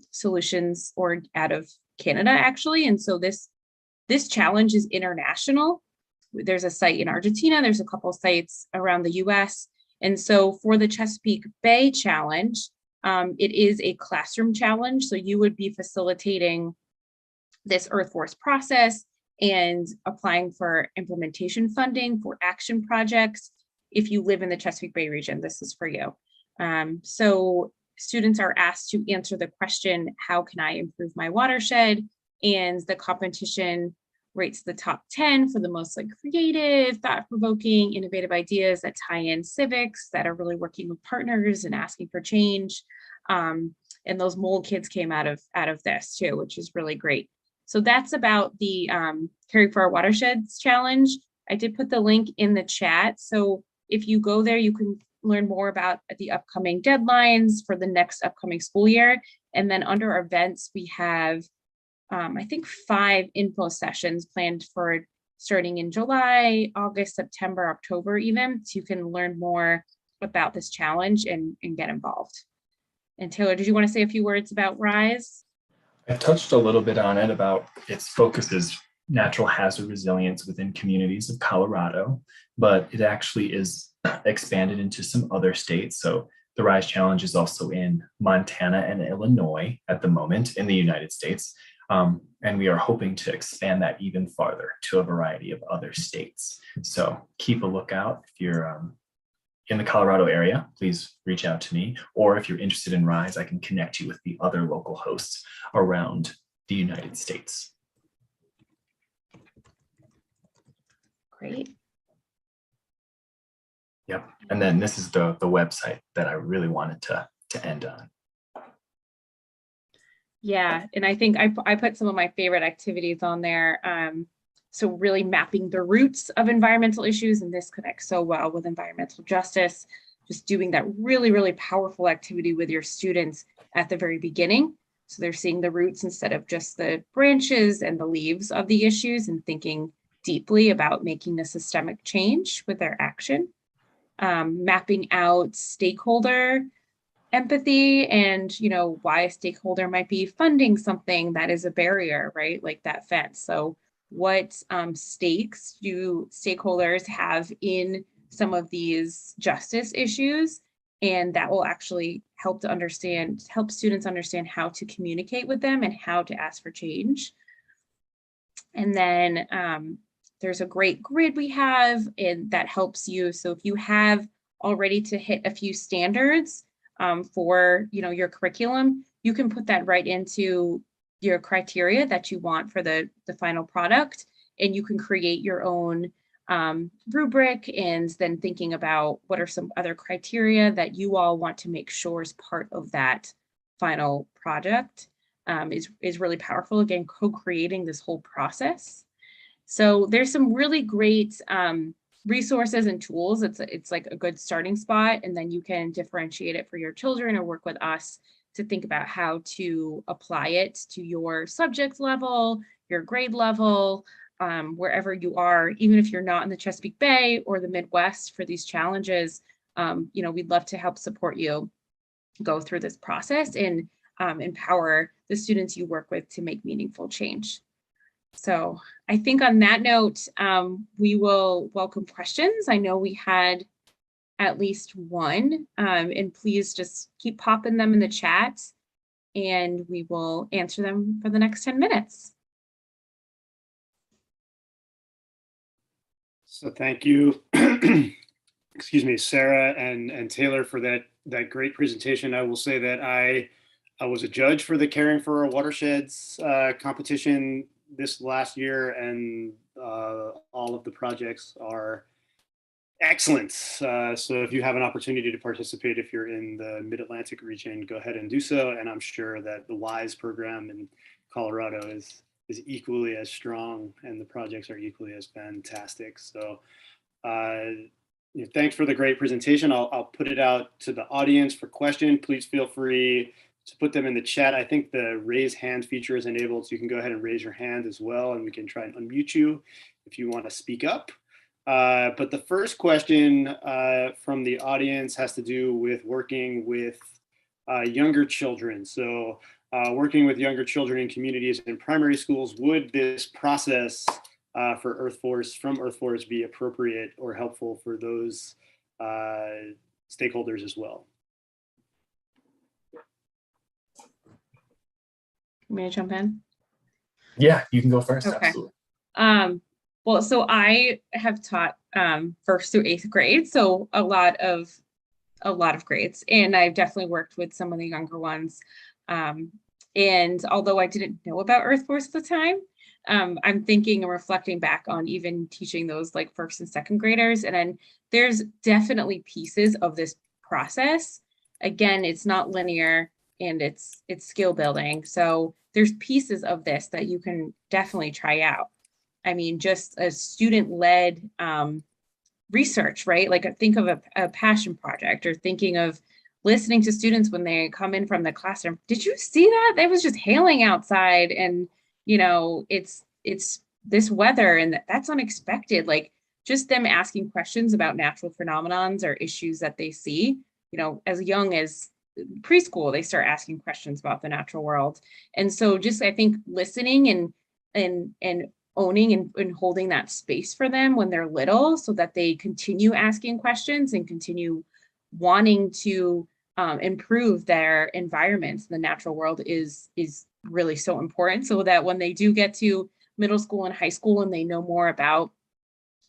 solutions org out of Canada, actually. And so this challenge is international. There's a site in Argentina, there's a couple sites around the US. And so for the Chesapeake Bay Challenge, it is a classroom challenge. So you would be facilitating this Earth Force process and applying for implementation funding for action projects. If you live in the Chesapeake Bay region, this is for you. So students are asked to answer the question, how can I improve my watershed? And the competition rates the top 10 for the most creative, thought-provoking, innovative ideas that tie in civics, that are really working with partners and asking for change. And those mold kids came out of this too, which is really great. So that's about the Caring for Our Watersheds Challenge. I did put the link in the chat. So if you go there, you can learn more about the upcoming deadlines for the next upcoming school year. And then under events, we have, I think, 5 info sessions planned for starting in July, August, September, October even. So you can learn more about this challenge and get involved. And Taylor, did you want to say a few words about RISE? I touched a little bit on it about its focus is natural hazard resilience within communities of Colorado, but it actually is expanded into some other states. So the RISE Challenge is also in Montana and Illinois at the moment in the United States. And we are hoping to expand that even farther to a variety of other states. So keep a lookout. If you're in the Colorado area, please reach out to me. Or if you're interested in RISE, I can connect you with the other local hosts around the United States. Great. Yep. And then this is the website that I really wanted to end on. Yeah, and I think I put some of my favorite activities on there. So really mapping the roots of environmental issues, and this connects so well with environmental justice, just doing that really, really powerful activity with your students at the very beginning. So they're seeing the roots instead of just the branches and the leaves of the issues, and thinking deeply about making a systemic change with their action. Mapping out stakeholder empathy and, you know, why a stakeholder might be funding something that is a barrier, right? Like that fence. So what stakes do stakeholders have in some of these justice issues? And that will actually help students understand how to communicate with them and how to ask for change. And then there's a great grid we have, and that helps you. So if you have already to hit a few standards for, you know, your curriculum, you can put that right into your criteria that you want for the final product, and you can create your own rubric, and then thinking about what are some other criteria that you all want to make sure is part of that final project is really powerful. Again, co-creating this whole process. So there's some really great resources and tools. It's like a good starting spot, and then you can differentiate it for your children or work with us to think about how to apply it to your subject level, your grade level, wherever you are. Even if you're not in the Chesapeake Bay or the Midwest for these challenges, you know, we'd love to help support you go through this process and empower the students you work with to make meaningful change. So I think on that note, we will welcome questions. I know we had at least one, and please just keep popping them in the chat, and we will answer them for the next 10 minutes. So thank you, excuse me, Sarah and Taylor, for that great presentation. I will say that I was a judge for the Caring for Our Watersheds competition this last year, and all of the projects are excellent. So if you have an opportunity to participate, if you're in the Mid-Atlantic region, go ahead and do so. And I'm sure that the WISE program in Colorado is equally as strong, and the projects are equally as fantastic. So thanks for the great presentation. I'll put it out to the audience for question. Please feel free to put them in the chat. I think the raise hand feature is enabled, so you can go ahead and raise your hand as well, and we can try and unmute you if you want to speak up. But the first question from the audience has to do with working with younger children. So working with younger children in communities in primary schools, would this process for from Earth Force be appropriate or helpful for those stakeholders as well? May I jump in? Yeah, you can go first. Okay. Absolutely. Well, so I have taught 1st through 8th grade, so a lot of grades, and I've definitely worked with some of the younger ones. And although I didn't know about Earth Force at the time, I'm thinking and reflecting back on even teaching those like 1st and 2nd graders, and then there's definitely pieces of this process. Again, it's not linear, and it's skill building. So there's pieces of this that you can definitely try out. I mean, just a student-led research, right? Like think of a passion project, or thinking of listening to students when they come in from the classroom. Did you see that? It was just hailing outside, and you know, it's this weather, and that's unexpected. Like just them asking questions about natural phenomenons or issues that they see, you know, as young as preschool, they start asking questions about the natural world. And so just, I think, listening and owning and holding that space for them when they're little, so that they continue asking questions and continue wanting to improve their environments. The natural world is really so important, so that when they do get to middle school and high school and they know more about,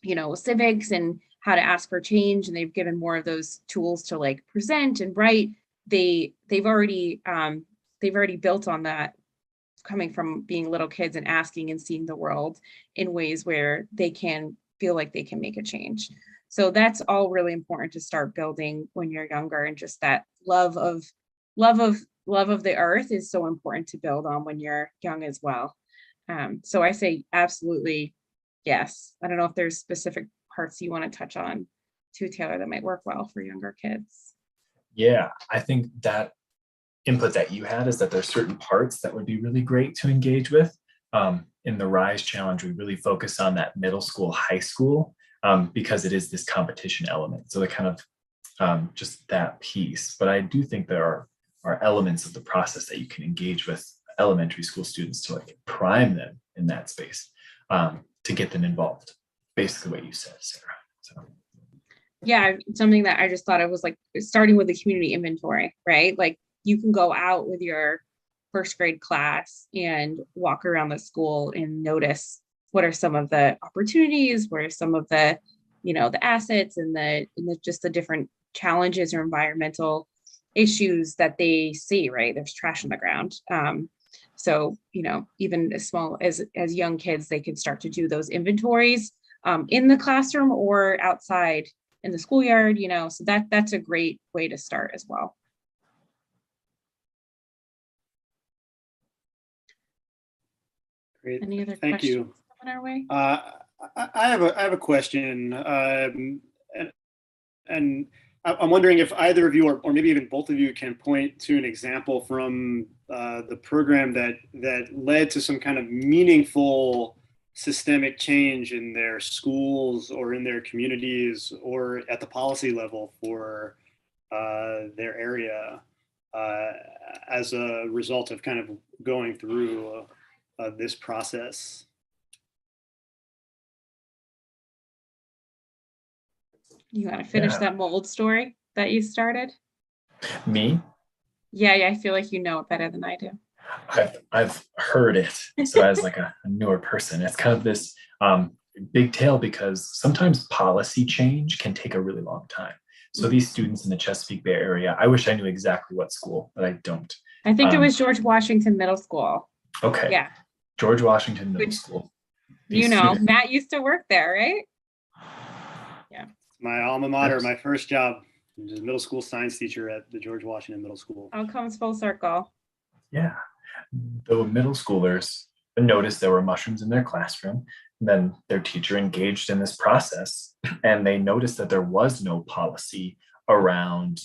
you know, civics and how to ask for change, and they've given more of those tools to like present and write, they've already built on that, coming from being little kids and asking and seeing the world in ways where they can feel like they can make a change. So that's all really important to start building when you're younger, and just that love of the earth is so important to build on when you're young as well. So I say absolutely yes. I don't know if there's specific parts you want to touch on too, Taylor, that might work well for younger kids. Yeah, I think that input that you had is that there's certain parts that would be really great to engage with. In the Rise Challenge, we really focus on that middle school, high school, because it is this competition element. So the kind of just that piece. But I do think there are elements of the process that you can engage with elementary school students to like prime them in that space, to get them involved. Basically what you said, Sarah. So. Yeah, something that I just thought of was like starting with the community inventory, right? Like you can go out with your first grade class and walk around the school and notice what are some of the opportunities, what are some of the, the assets and the just the different challenges or environmental issues that they see, right? There's trash on the ground. So, even as small as young kids, they can start to do those inventories in the classroom or outside in the schoolyard, so that's a great way to start as well. Great. Any other Thank questions you. coming our way? I have a question, and I'm wondering if either of you, or maybe even both of you, can point to an example from the program that led to some kind of meaningful systemic change in their schools or in their communities or at the policy level for their area as a result of kind of going through this process. You want to finish that mold story that you started? Me? Yeah, I feel like you know it better than I do. I've heard it. So as like a newer person, it's kind of this big tale because sometimes policy change can take a really long time. So these students in the Chesapeake Bay area, I wish I knew exactly what school, but I don't. I think it was George Washington Middle School. Okay. Yeah. George Washington Middle School. Matt used to work there, right? Yeah. My alma mater, my first job, was a middle school science teacher at the George Washington Middle School. All comes full circle. Yeah. The middle schoolers noticed there were mushrooms in their classroom. And then their teacher engaged in this process, and they noticed that there was no policy around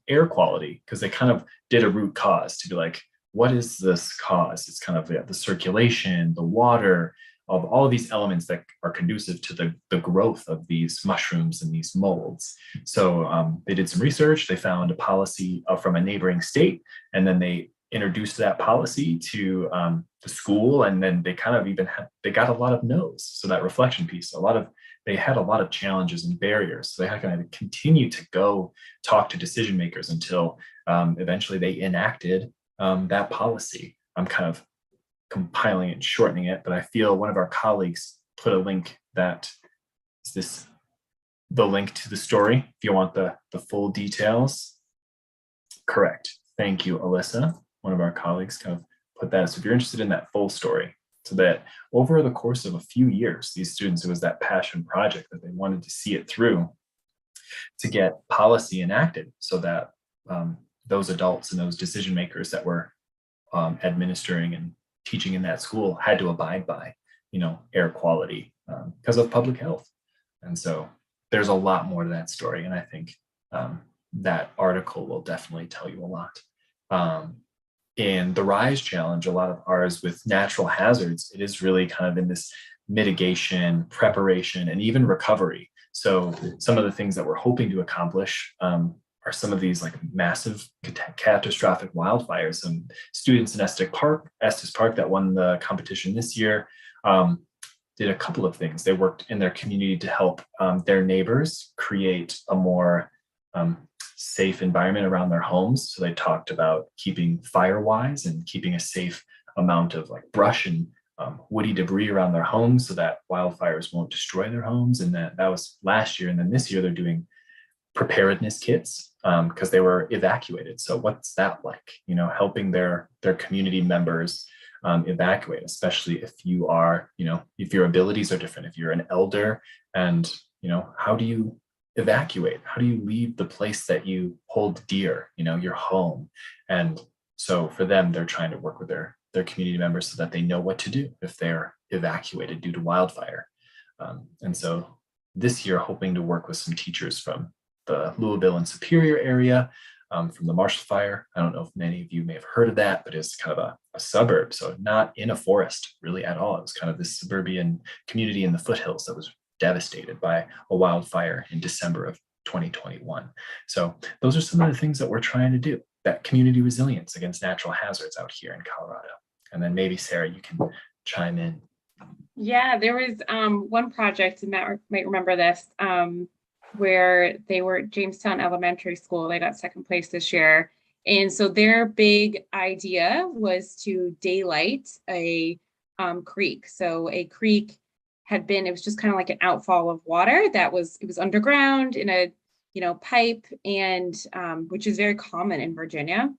air quality, because they kind of did a root cause to be like, what is this cause? It's kind of the circulation, the water, of all of these elements that are conducive to the growth of these mushrooms and these molds. So they did some research, they found a policy from a neighboring state, and then they introduced that policy to the school, and then they kind of they got a lot of no's. So that reflection piece, they had a lot of challenges and barriers. So they had to kind of continue to go talk to decision makers until eventually they enacted that policy. I'm kind of compiling it and shortening it, but I feel one of our colleagues put a link that is the link to the story, if you want the full details. Correct. Thank you, Alyssa. One of our colleagues kind of put that. So if you're interested in that full story, so that over the course of a few years, these students, it was that passion project that they wanted to see it through to get policy enacted so that those adults and those decision makers that were administering and teaching in that school had to abide by, air quality because of public health. And so there's a lot more to that story. And I think that article will definitely tell you a lot. In the Rise Challenge, a lot of ours with natural hazards, it is really kind of in this mitigation, preparation, and even recovery. So some of the things that we're hoping to accomplish are some of these like massive catastrophic wildfires. Students in Estes Park that won the competition this year did a couple of things. They worked in their community to help their neighbors create a more safe environment around their homes. So they talked about keeping fire wise and keeping a safe amount of like brush and woody debris around their homes so that wildfires won't destroy their homes. And that was last year. And then this year they're doing preparedness kits because they were evacuated. So what's that like? Helping their community members evacuate, especially if you are, if your abilities are different, if you're an elder, and, how do you evacuate? How do you leave the place that you hold dear, your home? And so for them, they're trying to work with their community members so that they know what to do if they're evacuated due to wildfire. And so this year, hoping to work with some teachers from the Louisville and Superior area, from the Marshall Fire. I don't know if many of you may have heard of that, but it's kind of a suburb. So not in a forest really at all. It was kind of this suburban community in the foothills that was devastated by a wildfire in December of 2021. So those are some of the things that we're trying to do, that community resilience against natural hazards out here in Colorado. And then maybe Sarah, you can chime in. Yeah, there was one project, and Matt might remember this, where they were Jamestown Elementary School. They got second place this year. And so their big idea was to daylight a creek. So a creek had been, it was just kind of like an outfall of water it was underground in a, pipe, and which is very common in Virginia,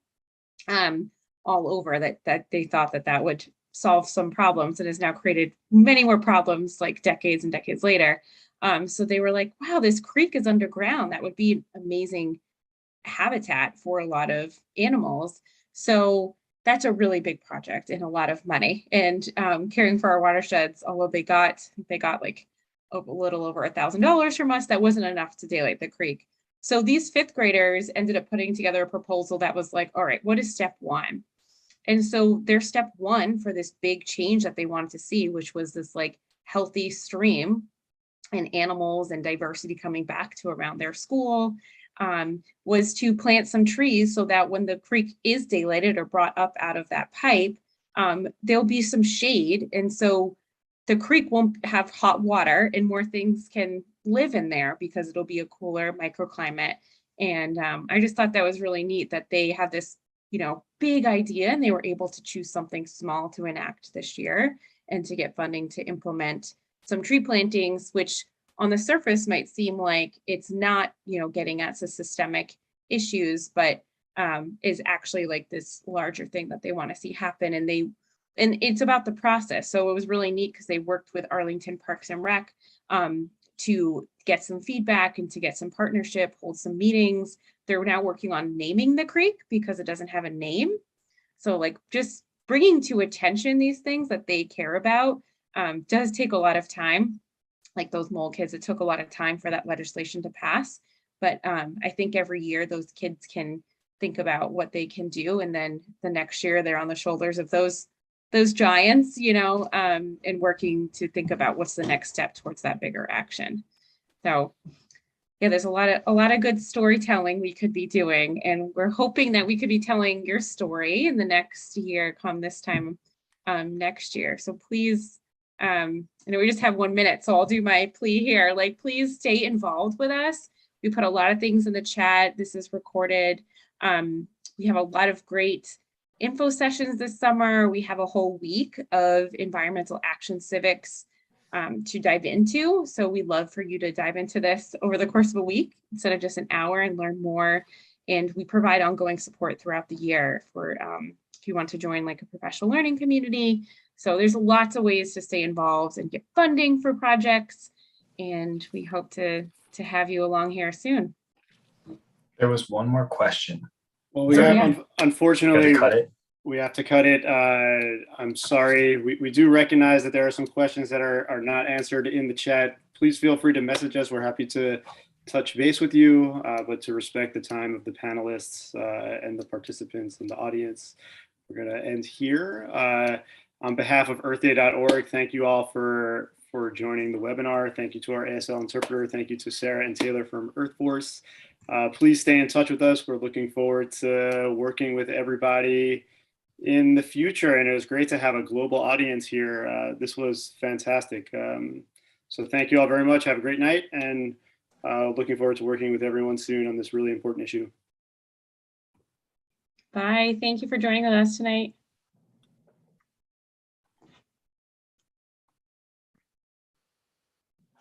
all over, that they thought that would solve some problems, and has now created many more problems like decades and decades later. So they were like, wow, this creek is underground. That would be amazing habitat for a lot of animals. So that's a really big project and a lot of money. And caring for our watersheds, although they got like a little over $1,000 from us, that wasn't enough to daylight the creek. So these fifth graders ended up putting together a proposal that was like, all right, what is step one? And so their step one for this big change that they wanted to see, which was this like healthy stream and animals and diversity coming back to around their school, was to plant some trees so that when the creek is daylighted or brought up out of that pipe, there'll be some shade. And so the creek won't have hot water and more things can live in there because it'll be a cooler microclimate. And I just thought that was really neat that they had this, big idea, and they were able to choose something small to enact this year and to get funding to implement some tree plantings, which on the surface might seem like it's not, getting at the systemic issues, but is actually like this larger thing that they want to see happen. And it's about the process. So it was really neat because they worked with Arlington Parks and Rec to get some feedback and to get some partnership, hold some meetings. They're now working on naming the creek because it doesn't have a name. So like just bringing to attention these things that they care about does take a lot of time. Like those mole kids, it took a lot of time for that legislation to pass. But I think every year those kids can think about what they can do. And then the next year they're on the shoulders of those giants, and working to think about what's the next step towards that bigger action. So yeah, there's a lot of good storytelling we could be doing, and we're hoping that we could be telling your story in the next year, come this time next year. So please, I know we just have 1 minute, so I'll do my plea here. Like, please stay involved with us. We put a lot of things in the chat. This is recorded. We have a lot of great info sessions this summer. We have a whole week of environmental action civics to dive into. So we'd love for you to dive into this over the course of a week instead of just an hour and learn more. And we provide ongoing support throughout the year for if you want to join like a professional learning community. So there's lots of ways to stay involved and get funding for projects. And we hope to have you along here soon. There was one more question. Well, we have, unfortunately, cut it. We have to cut it. I'm sorry. We do recognize that there are some questions that are not answered in the chat. Please feel free to message us. We're happy to touch base with you, but to respect the time of the panelists and the participants and the audience, we're going to end here. On behalf of earthday.org, thank you all for joining the webinar. Thank you to our ASL interpreter. Thank you to Sarah and Taylor from EarthForce. Please stay in touch with us. We're looking forward to working with everybody in the future. And it was great to have a global audience here. This was fantastic. So thank you all very much. Have a great night. And looking forward to working with everyone soon on this really important issue. Bye. Thank you for joining us tonight.